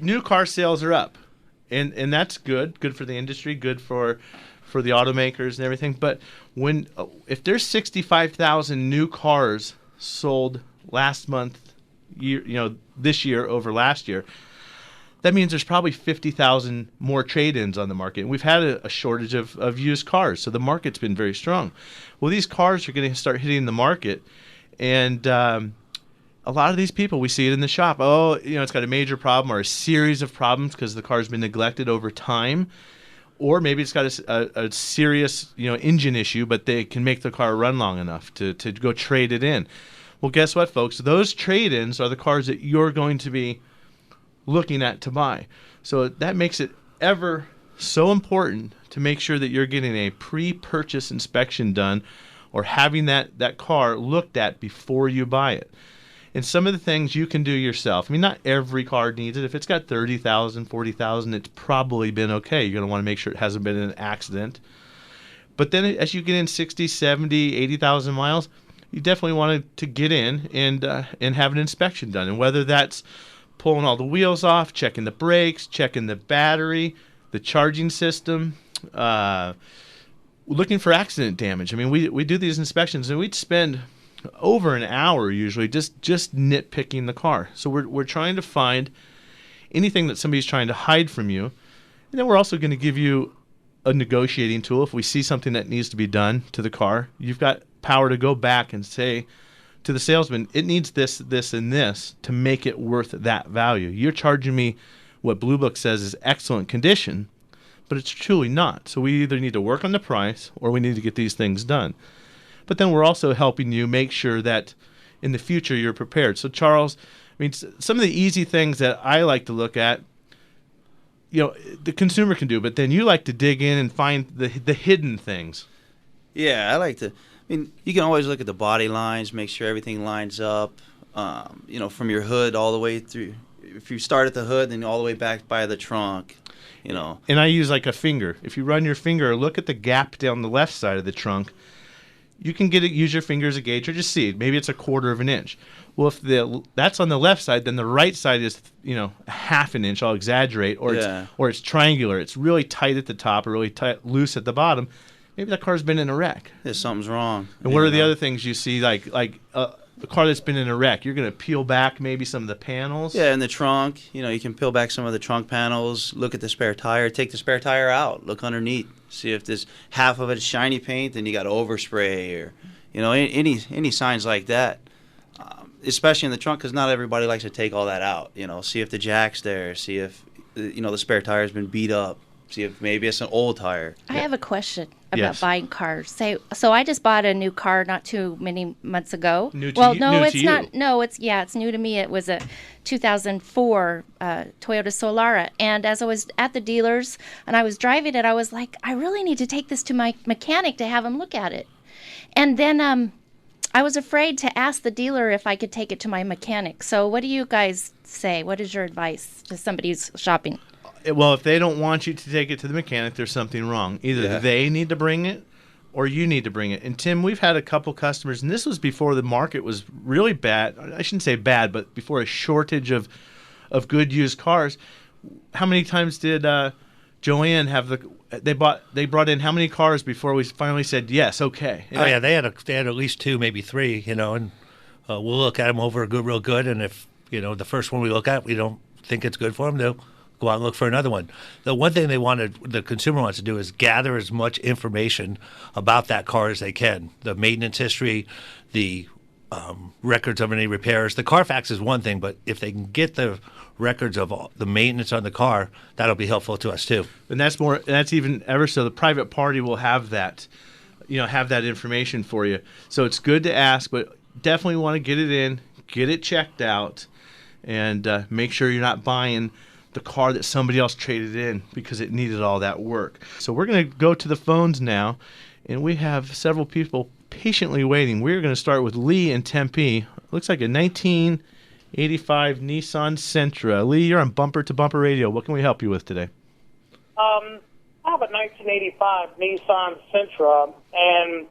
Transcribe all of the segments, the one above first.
new car sales are up, and that's good for the industry, good for the automakers and everything. But if there's 65,000 new cars sold last month, this year over last year, that means there's probably 50,000 more trade-ins on the market. And we've had a shortage of used cars, so the market's been very strong. Well, these cars are going to start hitting the market, and a lot of these people, we see it in the shop. Oh, it's got a major problem or a series of problems because the car's been neglected over time. Or maybe it's got a serious engine issue, but they can make the car run long enough to go trade it in. Well, guess what, folks? Those trade-ins are the cars that you're going to be looking at to buy. So that makes it ever so important to make sure that you're getting a pre-purchase inspection done or having that car looked at before you buy it. And some of the things you can do yourself. I mean, not every car needs it. If it's got 30,000, 40,000, it's probably been okay. You're going to want to make sure it hasn't been in an accident. But then as you get in 60, 70, 80,000 miles, you definitely want to get in and have an inspection done. And whether that's pulling all the wheels off, checking the brakes, checking the battery, the charging system, looking for accident damage. I mean, we do these inspections, and we'd spend over an hour usually just nitpicking the car. So we're trying to find anything that somebody's trying to hide from you. And then we're also going to give you a negotiating tool. If we see something that needs to be done to the car, you've got power to go back and say to the salesman, it needs this, this, and this to make it worth that value. You're charging me what Blue Book says is excellent condition, but it's truly not. So we either need to work on the price or we need to get these things done. But then we're also helping you make sure that in the future you're prepared. So Charles, I mean, some of the easy things that I like to look at, the consumer can do, but then you like to dig in and find the hidden things. Yeah, I like to. I mean, you can always look at the body lines, make sure everything lines up, from your hood all the way through. If you start at the hood, then all the way back by the trunk, And I use like a finger. If you run your finger, look at the gap down the left side of the trunk. You can use your finger as a gauge or just see it. Maybe it's 1/4 of an inch. Well, if that's on the left side, then the right side is, a 1/2 inch. I'll exaggerate. Or it's triangular. It's really tight at the top or really loose at the bottom. Maybe that car's been in a wreck. Yeah, something's wrong. And what are the other things you see? Like a car that's been in a wreck, you're going to peel back maybe some of the panels. Yeah, in the trunk, you can peel back some of the trunk panels, look at the spare tire, take the spare tire out, look underneath, see if there's half of it is shiny paint, then you got to overspray or, any signs like that, especially in the trunk because not everybody likes to take all that out. See if the jack's there, see if, the spare tire's been beat up. See if maybe it's an old tire. I have a question about buying cars. So I just bought a new car not too many months ago. New to you? Not. No, it's new to me. It was a 2004 Toyota Solara. And as I was at the dealers and I was driving it, I was like, I really need to take this to my mechanic to have him look at it. And then I was afraid to ask the dealer if I could take it to my mechanic. So what do you guys say? What is your advice to somebody who's shopping? Well, if they don't want you to take it to the mechanic, there's something wrong. Either they need to bring it or you need to bring it. And, Tim, we've had a couple customers, and this was before the market was really bad. I shouldn't say bad, but before a shortage of good used cars. How many times did Joanne have they brought in how many cars before we finally said, yes, okay? And they had at least 2, maybe 3, and we'll look at them over real good. And if, the first one we look at, we don't think it's good for them, they'll go out and look for another one. The one thing the consumer wants to do is gather as much information about that car as they can. The maintenance history, the records of any repairs. The CarFax is one thing, but if they can get the records of all the maintenance on the car, that'll be helpful to us too. And that's even ever so. The private party will have that, have that information for you. So it's good to ask, but definitely want to get it in, get it checked out, and make sure you're not buying the car that somebody else traded in because it needed all that work. So we're going to go to the phones now, and we have several people patiently waiting. We're going to start with Lee in Tempe. Looks like a 1985 Nissan Sentra. Lee, you're on Bumper to Bumper Radio. What can we help you with today? I have a 1985 Nissan Sentra, and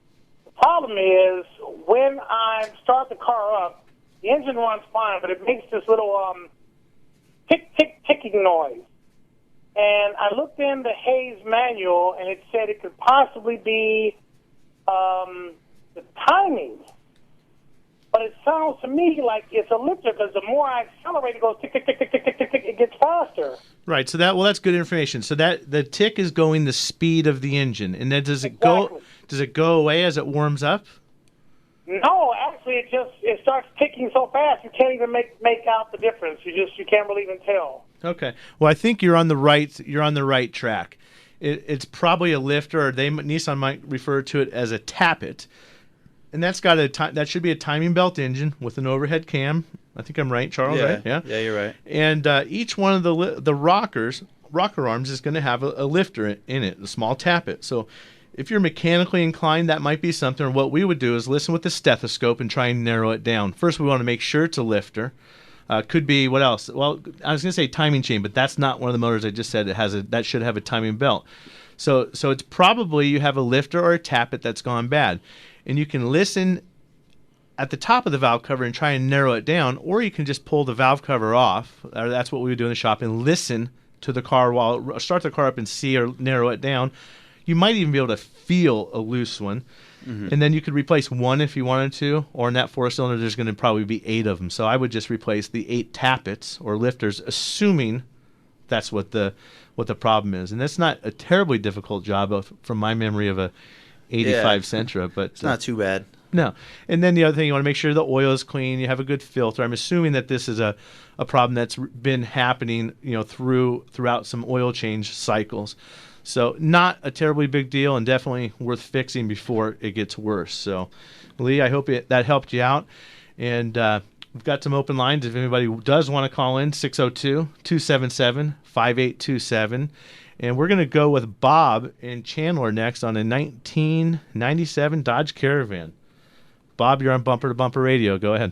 the problem is when I start the car up, the engine runs fine, but it makes this little ticking noise. And I looked in the Hayes manual, and it said it could possibly be the timing. But it sounds to me like it's a lifter, because the more I accelerate, it goes tick, tick, tick, tick, tick, tick, tick, tick, it gets faster. Right. So that's good information. So that the tick is going the speed of the engine, and then does it go away as it warms up? No, actually, it starts ticking so fast you can't even make out the difference. You can't really even tell. Okay. Well, I think you're on the right track. It's probably a lifter, or Nissan might refer to it as a tappet. And that's got that should be a timing belt engine with an overhead cam. I think I'm right, Charles. Yeah, right? yeah, you're right. And each one of the rocker arms is going to have a lifter in it, a small tappet. So if you're mechanically inclined, that might be something. Or what we would do is listen with the stethoscope and try and narrow it down. First, we want to make sure it's a lifter. Could be what else? Well, I was going to say timing chain, but that's not one of the motors I just said. That should have a timing belt. So it's probably you have a lifter or a tappet that's gone bad. And you can listen at the top of the valve cover and try and narrow it down, or you can just pull the valve cover off. That's what we would do in the shop, and listen to the car start the car up and see or narrow it down. You might even be able to feel a loose one. Mm-hmm. And then you could replace one if you wanted to, or in that 4-cylinder, there's going to probably be 8 of them. So I would just replace the 8 tappets or lifters, assuming that's what the problem is. And that's not a terribly difficult job from my memory of a 85 Sentra, but it's not too bad. No. And then the other thing, you want to make sure the oil is clean, you have a good filter. I'm assuming that this is a problem that's been happening, throughout some oil change cycles. So not a terribly big deal, and definitely worth fixing before it gets worse. So, Lee, I hope that helped you out. And we've got some open lines. If anybody does want to call in, 602-277-5827. And we're going to go with Bob in Chandler next on a 1997 Dodge Caravan. Bob, you're on Bumper to Bumper Radio. Go ahead.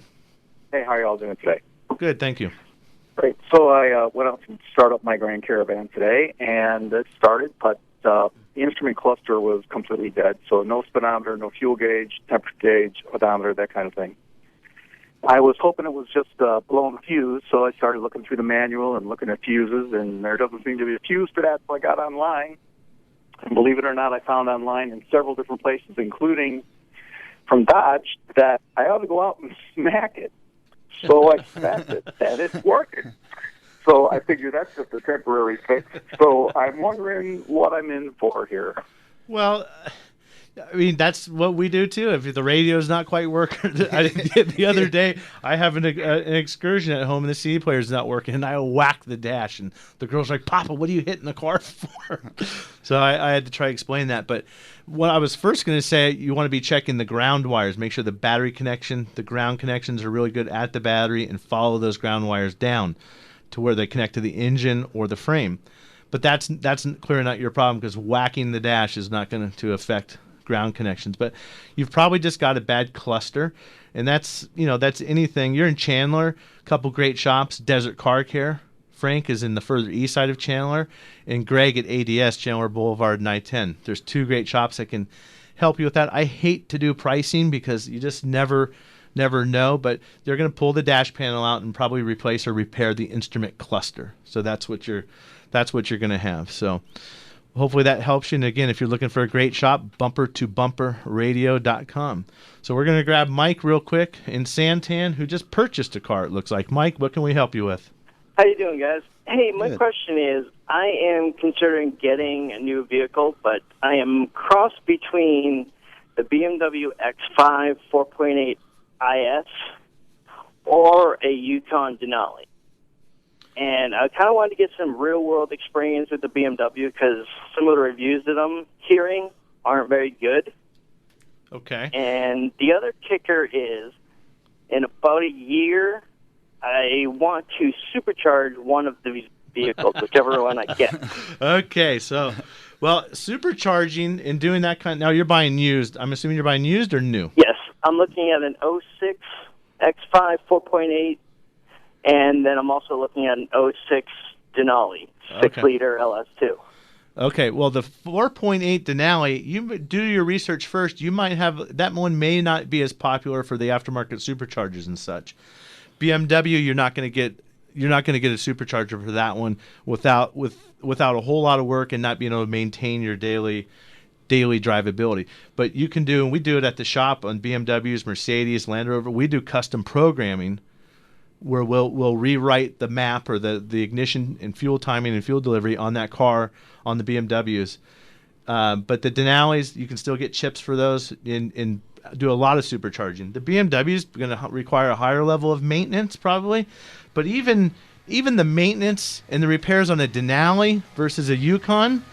Hey, how are y'all doing today? Good, thank you. Great. So I went out to start up my Grand Caravan today, and it started, but the instrument cluster was completely dead. So no speedometer, no fuel gauge, temperature gauge, odometer, that kind of thing. I was hoping it was just blown fuse, so I started looking through the manual and looking at fuses, and there doesn't seem to be a fuse for that, so I got online. And believe it or not, I found online in several different places, including from Dodge, that I ought to go out and smack it. So I smacked it, and it's working. So I figure that's just a temporary fix. So I'm wondering what I'm in for here. Well, I mean, that's what we do, too. If the radio's not quite working. The other day, I have an excursion at home, and the CD player's not working, and I whack the dash. And the girl's like, Papa, what are you hitting the car for? So I had to try to explain that. But what I was first going to say, you want to be checking the ground wires. Make sure the battery connection, the ground connections are really good at the battery, and follow those ground wires down to where they connect to the engine or the frame. But that's clearly not your problem, because whacking the dash is not going to affect ground connections. But you've probably just got a bad cluster, and that's anything. You're in Chandler, a couple great shops. Desert Car Care. Frank is in the further east side of Chandler, and Greg at ADS, Chandler Boulevard and I-10. There's 2 great shops that can help you with that. I hate to do pricing because you just never know, but they're going to pull the dash panel out and probably replace or repair the instrument cluster. So that's what you're going to have. So hopefully that helps you. And again, if you're looking for a great shop, bumpertobumperradio.com. So we're going to grab Mike real quick in Santan, who just purchased a car, it looks like. Mike, what can we help you with? How you doing, guys? Hey, my Good. question is, I am considering getting a new vehicle, but I am cross between the BMW X5 4.8 IS or a Yukon Donnally. And I kind of wanted to get some real-world experience with the BMW because some of the reviews that I'm hearing aren't very good. Okay. And the other kicker is, in about a year, I want to supercharge one of these vehicles, whichever one I get. Okay, so, well, supercharging and doing that now you're buying used. I'm assuming you're buying used or new? Yes, I'm looking at an 06 X5 4.8, and then I'm also looking at an 06 Donnally 6-liter LS2. Okay, well, the 4.8 Donnally, you do your research first. You might have, that one may not be as popular for the aftermarket superchargers and such. BMW, you're not going to get you're not going to get a supercharger for that one without a whole lot of work and not being able to maintain your daily drivability. But you can do, and we do it at the shop on BMWs, Mercedes, Land Rover. We do custom programming where we'll rewrite the map or the ignition and fuel timing and fuel delivery on that car on the BMWs. But the Donnallys, you can still get chips for those and do a lot of supercharging. The BMW is going to require a higher level of maintenance probably, but even the maintenance and the repairs on a Donnally versus a Yukon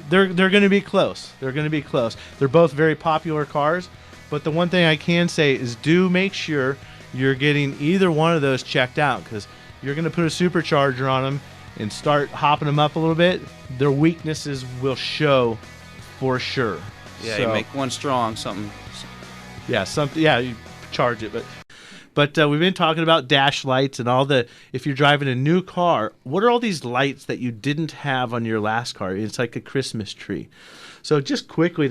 they're going to be close. They're going to be close. They're both very popular cars, but the one thing I can say is do make sure you're getting either one of those checked out, because you're going to put a supercharger on them and start hopping them up a little bit. Their weaknesses will show for sure. Yeah, So, you make one strong, something. Yeah, you charge it, but we've been talking about dash lights and all if you're driving a new car, what are all these lights that you didn't have on your last car? It's like a Christmas tree. So just quickly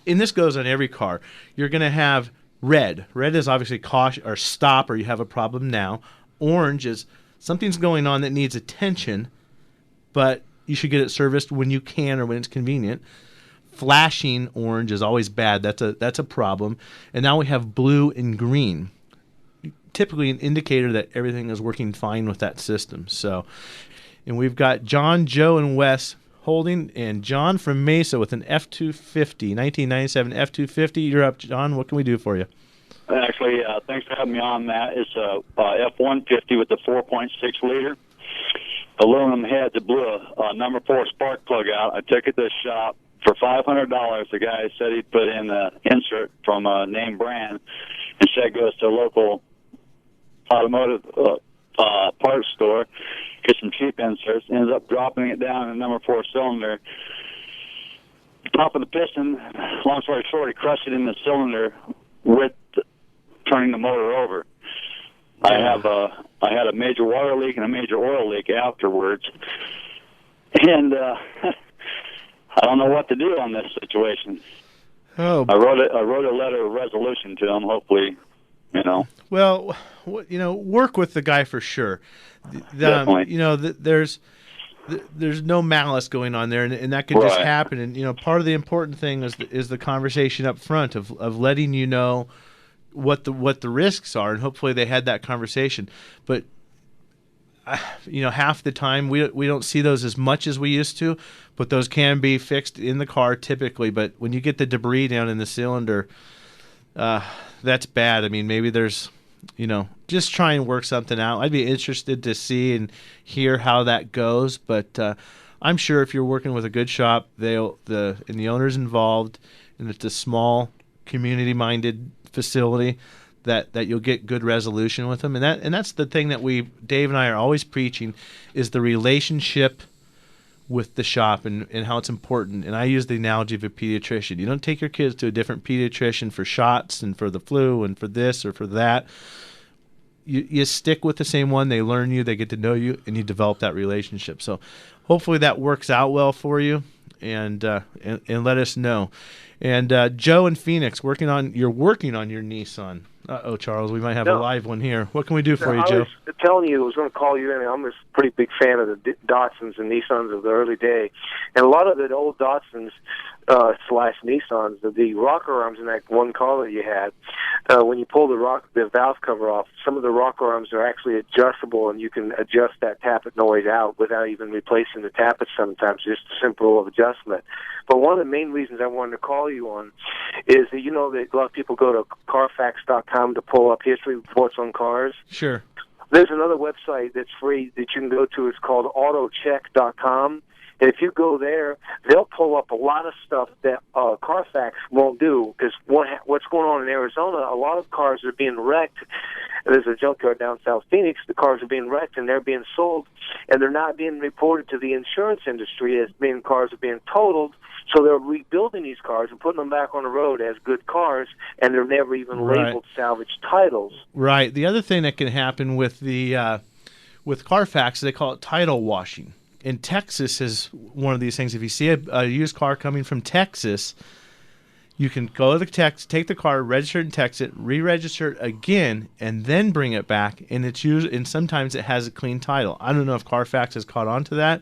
and this goes on every car, you're going to have red. Red is obviously caution or stop, or you have a problem now. Orange is something's going on that needs attention, but you should get it serviced when you can or when it's convenient. Flashing orange is always bad. That's a problem. And now we have blue and green. Typically an indicator that everything is working fine with that system. So, and we've got John, Joe, and Wes holding, and John from Mesa with an F250, 1997 F250. You're up, John. What can we do for you? Actually, thanks for having me on, Matt. It's a F150 with the 4.6 liter. Aluminum head that blew a number 4 spark plug out. I took it to the shop for $500. The guy said he'd put in an insert from a name brand and said goes to a local automotive parts store, get some cheap inserts, ends up dropping it down in a number 4 cylinder. Top of the piston, long story short, he crushed it in the cylinder with turning the motor over. I had a major water leak and a major oil leak afterwards, and I don't know what to do on this situation. Oh, I wrote a letter of resolution to him. Hopefully, Well, work with the guy for sure. Definitely. There's no malice going on there, and that could just happen. And part of the important thing is the conversation up front of letting you know what the risks are, and hopefully they had that conversation. But half the time we don't see those as much as we used to, but those can be fixed in the car typically. But when you get the debris down in the cylinder, that's bad. I mean, maybe there's, just try and work something out. I'd be interested to see and hear how that goes, but I'm sure if you're working with a good shop, and the owner's involved, and it's a small, community-minded facility, that you'll get good resolution with them. And that's the thing that Dave and I are always preaching, is the relationship with the shop and how it's important. And I use the analogy of a pediatrician. You don't take your kids to a different pediatrician for shots and for the flu and for this or for that. You stick with the same one. They learn you, they get to know you, and you develop that relationship. So hopefully that works out well for you, and let us know. And Joe in Phoenix, you're working on your Nissan. Charles, we might have a live one here. What can we do for you, Joe? I was telling you I was going to call you in. I'm a pretty big fan of the Datsuns and Nissans of the early day. And a lot of the old Datsuns / Nissans, the rocker arms in that one car that you had, when you pull the valve cover off, some of the rocker arms are actually adjustable, and you can adjust that tappet noise out without even replacing the tappet sometimes, just a simple adjustment. But one of the main reasons I wanted to call you on is that that a lot of people go to CarFax.com to pull up history reports on cars. Sure. There's another website that's free that you can go to. It's called AutoCheck.com. And if you go there, they'll pull up a lot of stuff that CarFax won't do. Because what's going on in Arizona, a lot of cars are being wrecked. There's a junkyard down South Phoenix. The cars are being wrecked, and they're being sold, and they're not being reported to the insurance industry as being cars are being totaled. So they're rebuilding these cars and putting them back on the road as good cars, and they're never even labeled salvage titles. Right. The other thing that can happen with with CarFax, they call it title washing. In Texas is one of these things. If you see a used car coming from Texas, You can go to the take the car, register it and text it, re-register it again, and then bring it back. And it's usually, and sometimes it has a clean title. I don't know if CarFax has caught on to that,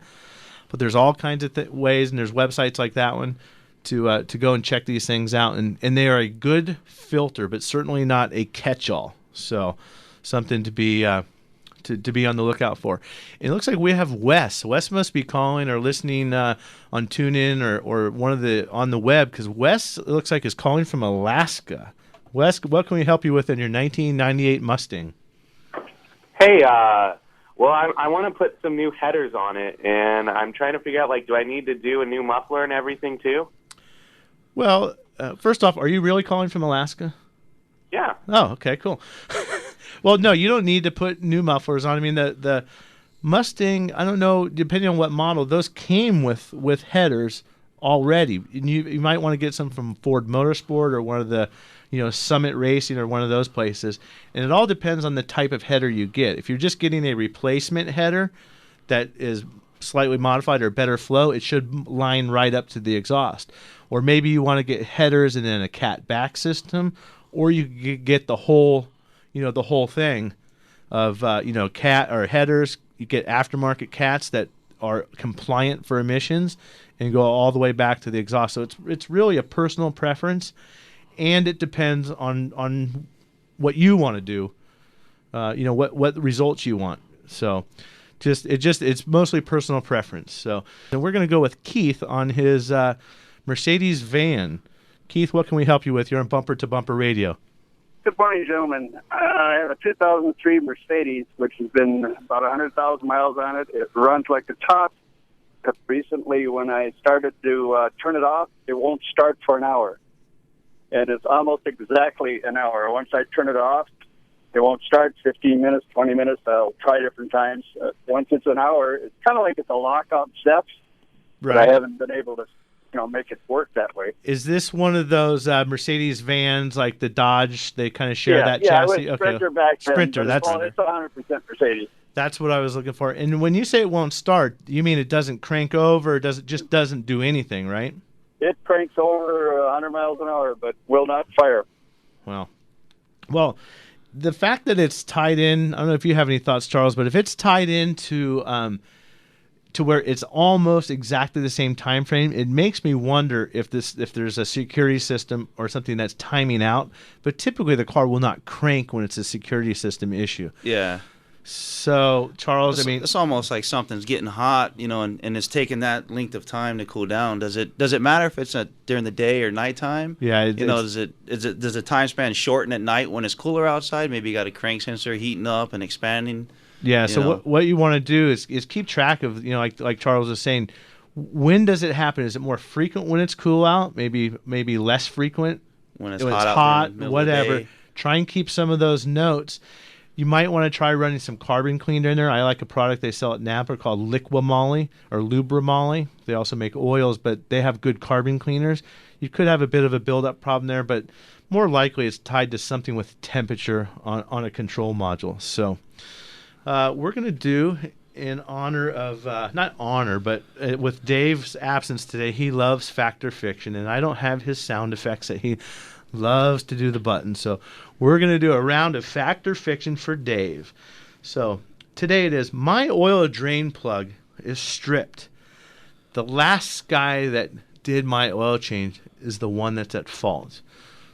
but there's all kinds of ways, and there's websites like that one to go and check these things out. And they are a good filter, but certainly not a catch-all. So something to be to be on the lookout for. It looks like we have Wes. Wes must be calling or listening on TuneIn or one of the on the web, because Wes, it looks like, is calling from Alaska. Wes, what can we help you with in your 1998 Mustang? Hey, well, I want to put some new headers on it, and I'm trying to figure out, like, do I need to do a new muffler and everything too? Well, first off, are you really calling from Alaska? Yeah. Oh, okay, cool. Well, no, you don't need to put new mufflers on. I mean, the Mustang, I don't know, depending on what model, those came with headers already. And you might want to get some from Ford Motorsport or one of the, Summit Racing or one of those places. And it all depends on the type of header you get. If you're just getting a replacement header that is slightly modified or better flow, it should line right up to the exhaust. Or maybe you want to get headers and then a cat back system, or you get the whole thing of, cat or headers. You get aftermarket cats that are compliant for emissions and go all the way back to the exhaust. So it's really a personal preference, and it depends on what you want to do, what results you want. So it's mostly personal preference. So and we're going to go with Keith on his Mercedes van. Keith, what can we help you with? You're on Bumper to Bumper Radio. Good morning, gentlemen. I have a 2003 Mercedes, which has been about 100,000 miles on it. It runs like a top. Recently, when I started to turn it off, it won't start for an hour. And it's almost exactly an hour. Once I turn it off, it won't start. 15 minutes, 20 minutes. I'll try different times. Once it's an hour, it's kind of like it's a lockout steps. Right. But I haven't been able to make it work that way. Is this one of those Mercedes vans like the Dodge? They kind of share that chassis? Yeah, it was Sprinter back then. Sprinter, it's 100% Mercedes. That's what I was looking for. And when you say it won't start, you mean it doesn't crank over, or just doesn't do anything, right? It cranks over 100 miles an hour, but will not fire. Well, the fact that it's tied in, I don't know if you have any thoughts, Charles, but if it's tied into to where it's almost exactly the same time frame, it makes me wonder if there's a security system or something that's timing out. But typically the car will not crank when it's a security system issue. Yeah. So, Charles, it's almost like something's getting hot, and it's taking that length of time to cool down. Does it matter if it's during the day or nighttime? Yeah. Does the time span shorten at night when it's cooler outside? Maybe you got a crank sensor heating up and expanding. Yeah. So what you want to do is keep track of, like Charles was saying, when does it happen? Is it more frequent when it's cool out? Maybe less frequent when it's hot, whatever. Try and keep some of those notes. You might want to try running some carbon cleaner in there. I like a product they sell at Napa called Liqui-Moly or Lubra-Moly. They also make oils, but they have good carbon cleaners. You could have a bit of a buildup problem there, but more likely it's tied to something with temperature on a control module. So we're going to do, in honor of, not honor, but with Dave's absence today, he loves Fact or Fiction, and I don't have his sound effects that he loves to do the button. So we're going to do a round of Fact or Fiction for Dave. So today it is, my oil drain plug is stripped. The last guy that did my oil change is the one that's at fault.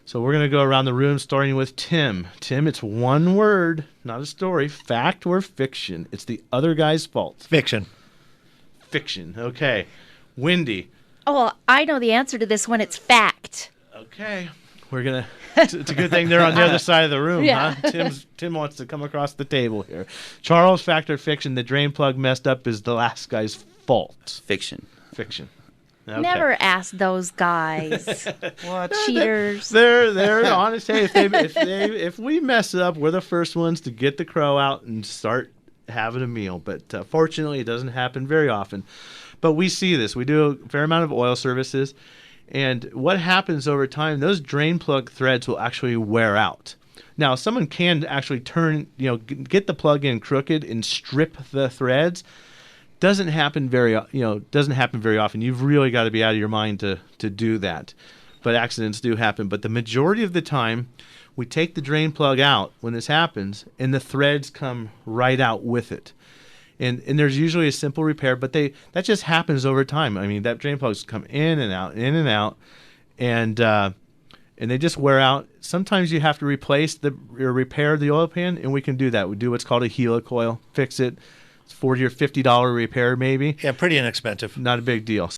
So we're going to go around the room starting with Tim. Tim, it's one word, not a story. Fact or fiction? It's the other guy's fault. Fiction. Fiction. Okay. Wendy. Oh, well, I know the answer to this one. It's fact. Okay. We're going to... It's a good thing they're on the other side of the room, yeah. Huh? Tim wants to come across the table here. Charles, fact or fiction? The drain plug messed up is the last guy's fault. Fiction. Fiction. Okay. Never ask those guys. What? Cheaters. They're honest. Hey, if we mess up, we're the first ones to get the crow out and start having a meal. But fortunately, it doesn't happen very often. But we see this. We do a fair amount of oil services. And what happens over time, those drain plug threads will actually wear out. Now, someone can actually get the plug in crooked and strip the threads. Doesn't happen very often. You've really got to be out of your mind to do that. but accidents do happen. But the majority of the time, we take the drain plug out when this happens, and the threads come right out with it. And there's usually a simple repair, but that just happens over time. I mean, that drain plugs come in and out, and they just wear out. Sometimes you have to replace or repair the oil pan, and we can do that. We do what's called a helicoil, fix it. It's $40 or $50 repair maybe. Yeah, pretty inexpensive. Not a big deal.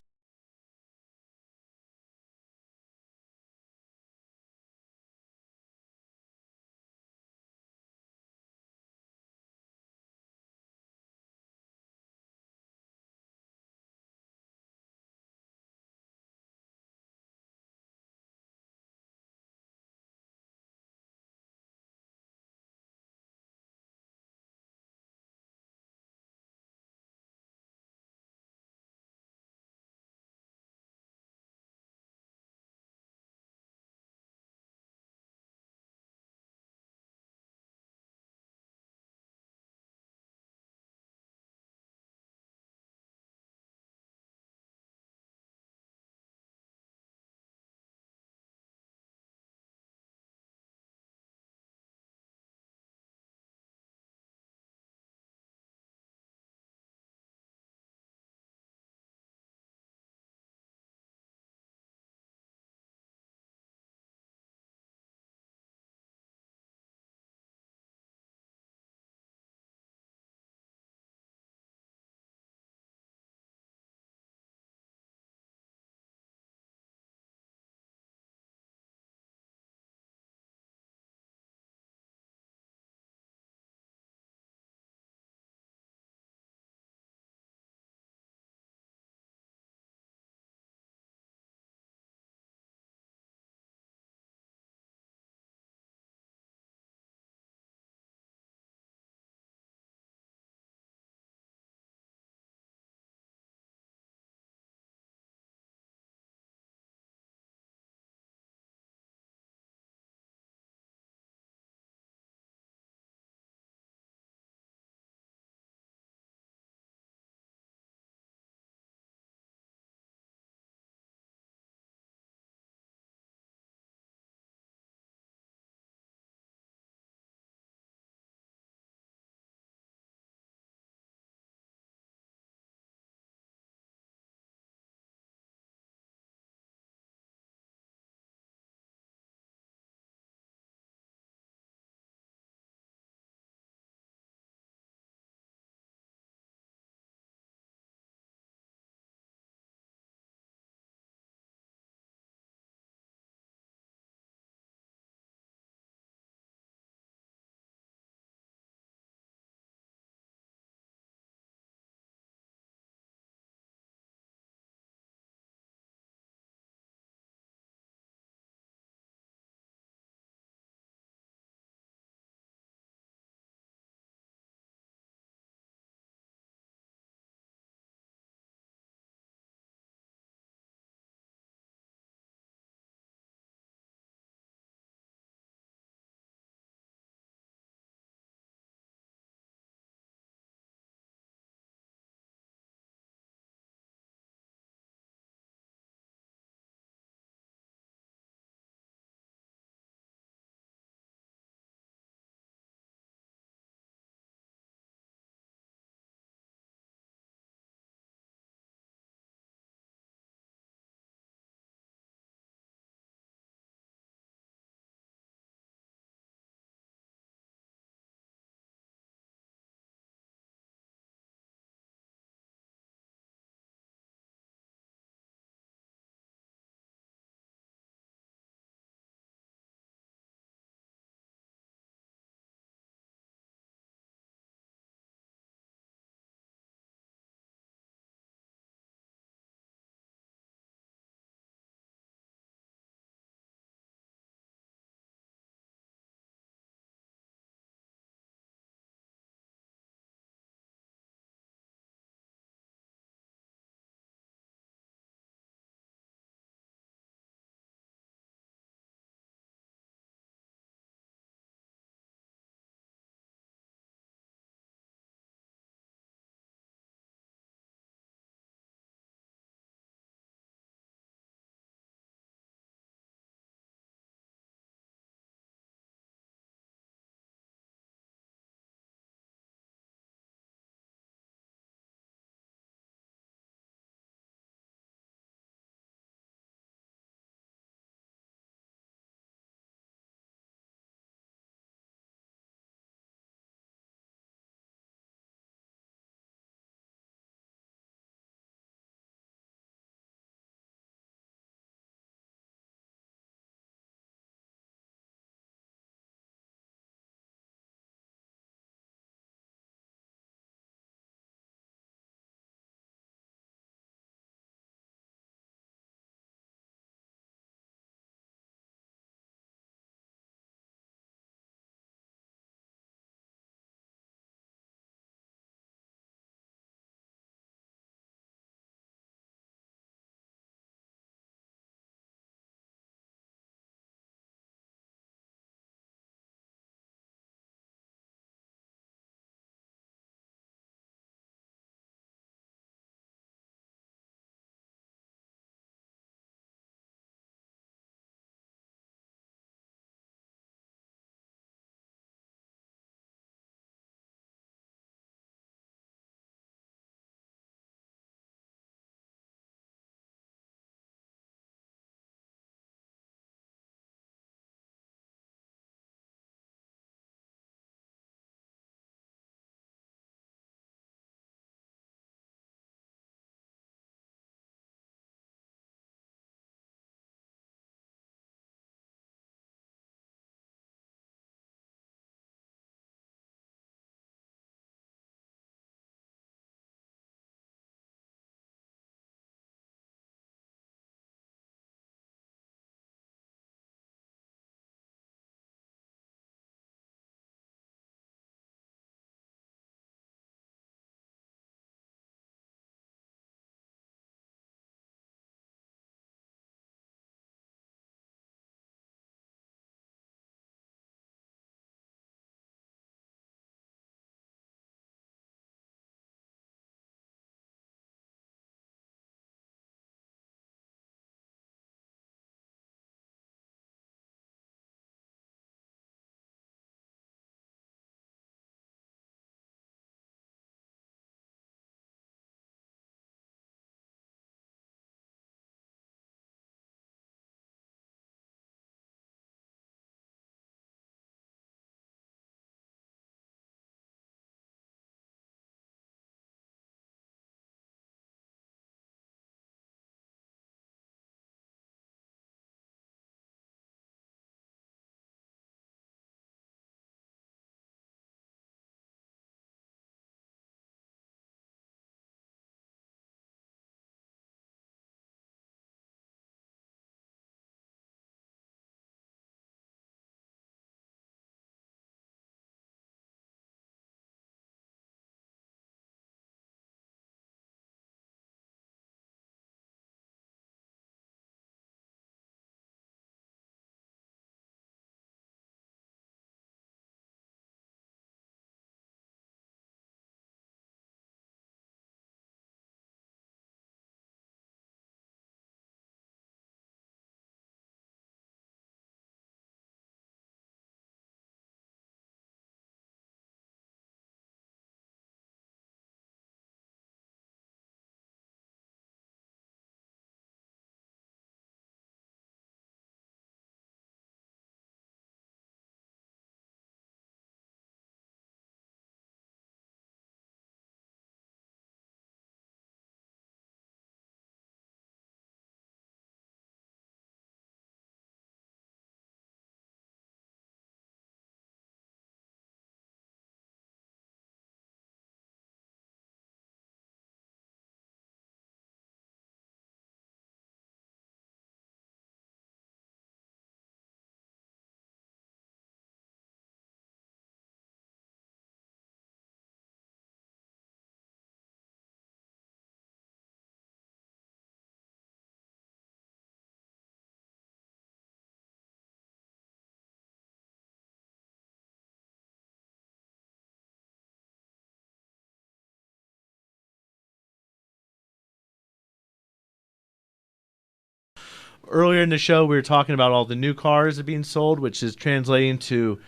earlier in the show, we were talking about all the new cars that are being sold, which is translating to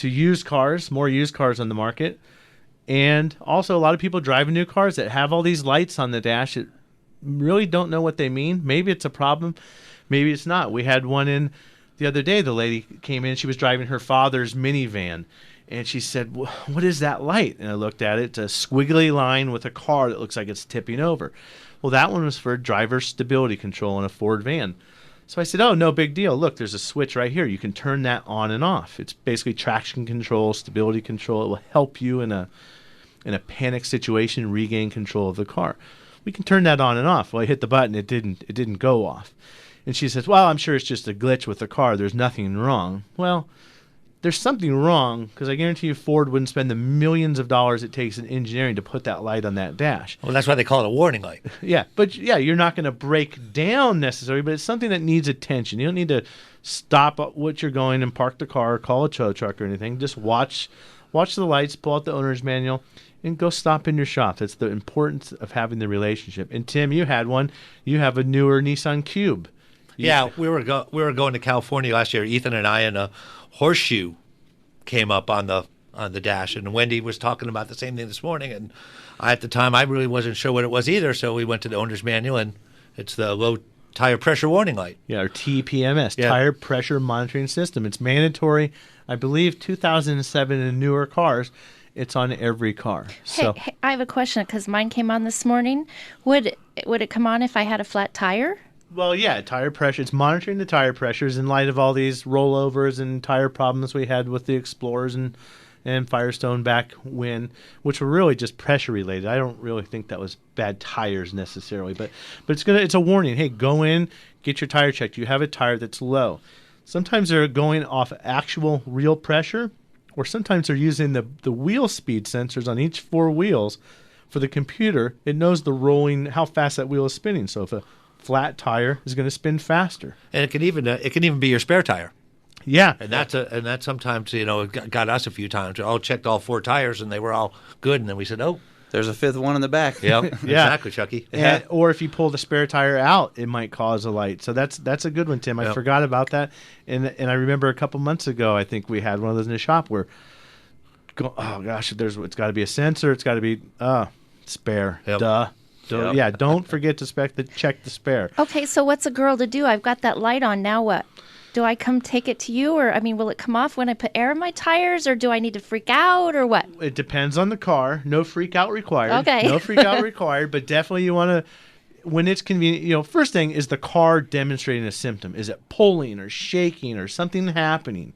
used cars, more used cars on the market. And also a lot of people driving new cars that have all these lights on the dash that really don't know what they mean. Maybe it's a problem. Maybe it's not. We had one in the other day. The lady came in. She was driving her father's minivan. And she said, what is that light? And I looked at it. It's a squiggly line with a car that looks like it's tipping over. Well, that one was for driver stability control in a Ford van. So I said, oh, no big deal. Look, there's a switch right here. You can turn that on and off. It's basically traction control, stability control. It will help you in a panic situation regain control of the car. We can turn that on and off. Well, I hit the button. It didn't go off. And she says, well, I'm sure it's just a glitch with the car. There's nothing wrong. Well, there's something wrong, because I guarantee you Ford wouldn't spend the millions of dollars it takes in engineering to put that light on that dash. Well, that's why they call it a warning light. Yeah, but you're not going to break down necessarily, but it's something that needs attention. You don't need to stop what you're going and park the car or call a tow truck or anything. Just watch the lights, pull out the owner's manual, and go stop in your shop. That's the importance of having the relationship. And Tim, you had one. You have a newer Nissan Cube. Yeah, we were going to California last year. Ethan and I, and a horseshoe came up on the dash, and Wendy was talking about the same thing this morning. And at the time, I really wasn't sure what it was either. So we went to the owner's manual, and it's the low tire pressure warning light. Yeah, or TPMS, tire pressure monitoring system. It's mandatory. I believe 2007 and newer cars. It's on every car. So Hey, I have a question because mine came on this morning. Would it come on if I had a flat tire? Well, yeah, tire pressure. It's monitoring the tire pressures in light of all these rollovers and tire problems we had with the Explorers and Firestone back when, which were really just pressure related. I don't really think that was bad tires necessarily, but it's a warning. Hey, go in, get your tire checked. You have a tire that's low. Sometimes they're going off actual real pressure, or sometimes they're using the wheel speed sensors on each four wheels for the computer. It knows the rolling, how fast that wheel is spinning. So if a flat tire is going to spin faster, and it can even be your spare tire. Yeah, and that's sometimes got us a few times. I checked all four tires and they were all good, and then we said, oh, there's a fifth one in the back. Yep, exactly, Chucky. Or if you pull the spare tire out, it might cause a light. So that's a good one, Tim. I forgot about that, and I remember a couple months ago, I think we had one of those in the shop where, oh gosh, it's got to be a sensor. It's got to be spare. Yep. Duh. So, yeah, don't forget to check the spare. Okay, so what's a girl to do? I've got that light on. Now what? Do I come take it to you? Or, will it come off when I put air in my tires? Or do I need to freak out? Or what? It depends on the car. No freak out required. Okay. No freak out required, but definitely you want to, when it's convenient, first thing is the car demonstrating a symptom. Is it pulling or shaking or something happening?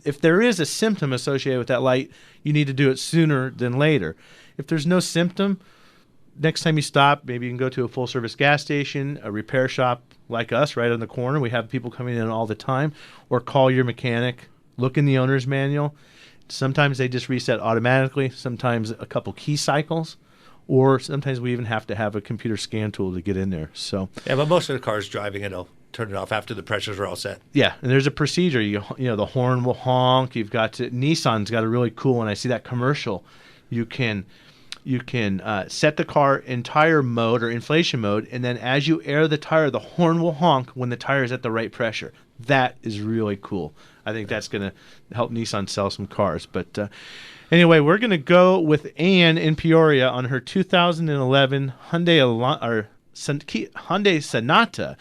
If there is a symptom associated with that light, you need to do it sooner than later. If there's no symptom, next time you stop, maybe you can go to a full-service gas station, a repair shop like us right on the corner. We have people coming in all the time. Or call your mechanic. Look in the owner's manual. Sometimes they just reset automatically. Sometimes a couple key cycles. Or sometimes we even have to have a computer scan tool to get in there. So yeah, but most of the cars driving it'll turn it off after the pressures are all set. Yeah, and there's a procedure. The horn will honk. Nissan's got a really cool one. I see that commercial. You can set the car in tire mode or inflation mode, and then as you air the tire, the horn will honk when the tire is at the right pressure. That is really cool. I think that's going to help Nissan sell some cars. But anyway, we're going to go with Ann in Peoria on her 2011 Hyundai Sonata.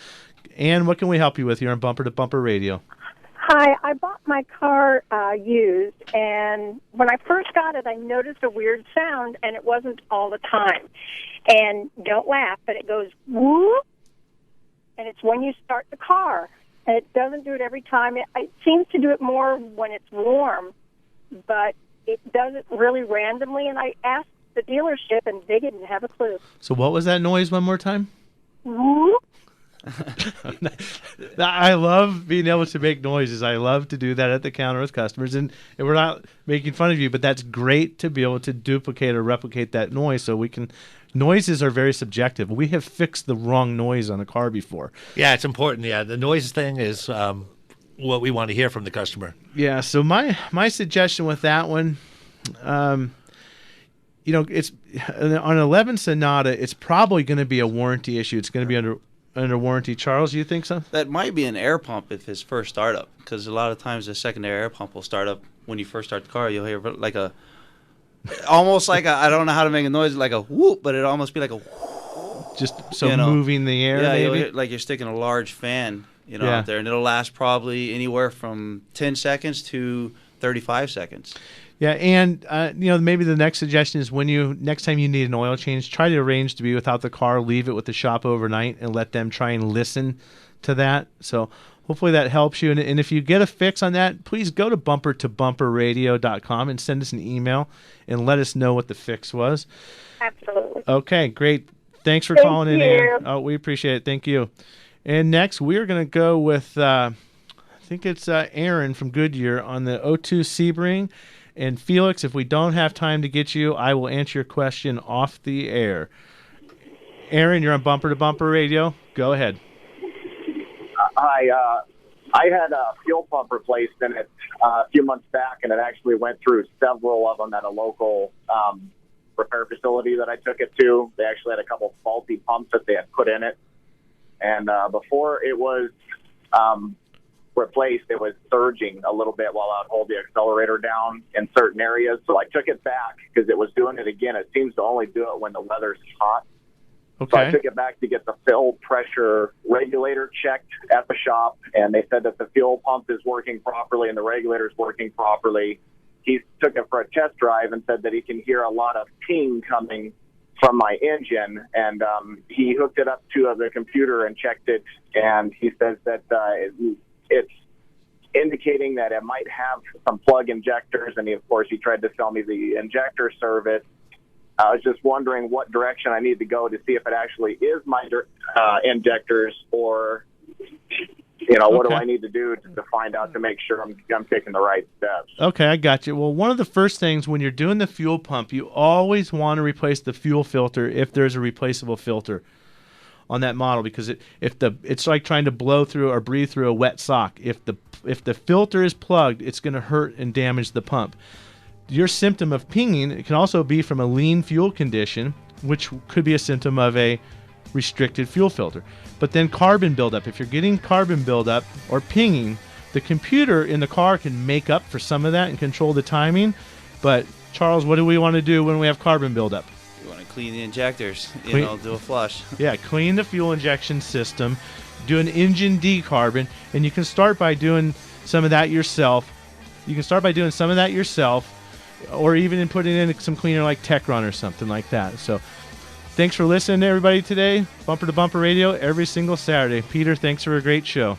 Ann, what can we help you with here on Bumper to Bumper Radio? Hi, I bought my car used, and when I first got it, I noticed a weird sound, and it wasn't all the time. And don't laugh, but it goes whoop, and it's when you start the car. And it doesn't do it every time. It seems to do it more when it's warm, but it does it really randomly. And I asked the dealership, and they didn't have a clue. So what was that noise one more time? Whoop. I love being able to make noises. I love to do that at the counter with customers, and we're not making fun of you, but that's great to be able to duplicate or replicate that noise. So noises are very subjective. We have fixed the wrong noise on a car before. Yeah, it's important. Yeah, the noise thing is what we want to hear from the customer. Yeah. So my suggestion with that one, it's on an 11 Sonata. It's probably going to be a warranty issue. It's going to be under warranty. Charles, you think so? That might be an air pump if his first startup, because a lot of times the secondary air pump will start up when you first start the car. You'll hear like a, almost like a, I don't know how to make a noise, like a whoop, but it almost be like a whoop. Just so moving the air, yeah, maybe? Hear, like you're sticking a large fan, Yeah. out there, and it'll last probably anywhere from 10 seconds to 35 seconds. Yeah, and maybe the next suggestion is next time you need an oil change, try to arrange to be without the car, leave it with the shop overnight, and let them try and listen to that. So hopefully that helps you. And if you get a fix on that, please go to bumpertobumperradio.com and send us an email and let us know what the fix was. Absolutely. Okay, great. Thanks for Thank calling in, you. Ann. Oh, we appreciate it. Thank you. And next, we're going to go with, I think it's Aaron from Goodyear on the 02 Sebring. And Felix, if we don't have time to get you, I will answer your question off the air. Aaron, you're on Bumper to Bumper Radio. Go ahead. Hi. I had a fuel pump replaced in it a few months back, and it actually went through several of them at a local repair facility that I took it to. They actually had a couple faulty pumps that they had put in it. And before it was replaced, it was surging a little bit while I'd hold the accelerator down in certain areas. So I took it back because it was doing it again. It seems to only do it when the weather's hot. Okay. So I took it back to get the fuel pressure regulator checked at the shop, and they said that the fuel pump is working properly and the regulator is working properly. He took it for a test drive and said that he can hear a lot of ping coming from my engine, and he hooked it up to the computer and checked it, and he says that it's indicating that it might have some plug injectors, and of course he tried to sell me the injector service. I was just wondering what direction I need to go to see if it actually is my injectors, or what do I need to do to find out to make sure I'm taking the right steps. Okay, I got you. Well, one of the first things when you're doing the fuel pump, you always want to replace the fuel filter if there's a replaceable filter on that model, because it's like trying to blow through or breathe through a wet sock. If the filter is plugged, it's going to hurt and damage the pump. Your symptom of pinging, it can also be from a lean fuel condition, which could be a symptom of a restricted fuel filter. But then carbon buildup. If you're getting carbon buildup or pinging, the computer in the car can make up for some of that and control the timing. But Charles, what do we want to do when we have carbon buildup? You want to clean the injectors, do a flush. Yeah, clean the fuel injection system, do an engine decarbon, and you can start by doing some of that yourself. Or even in putting in some cleaner like Techron or something like that. So thanks for listening to everybody today. Bumper to Bumper Radio every single Saturday. Peter, thanks for a great show.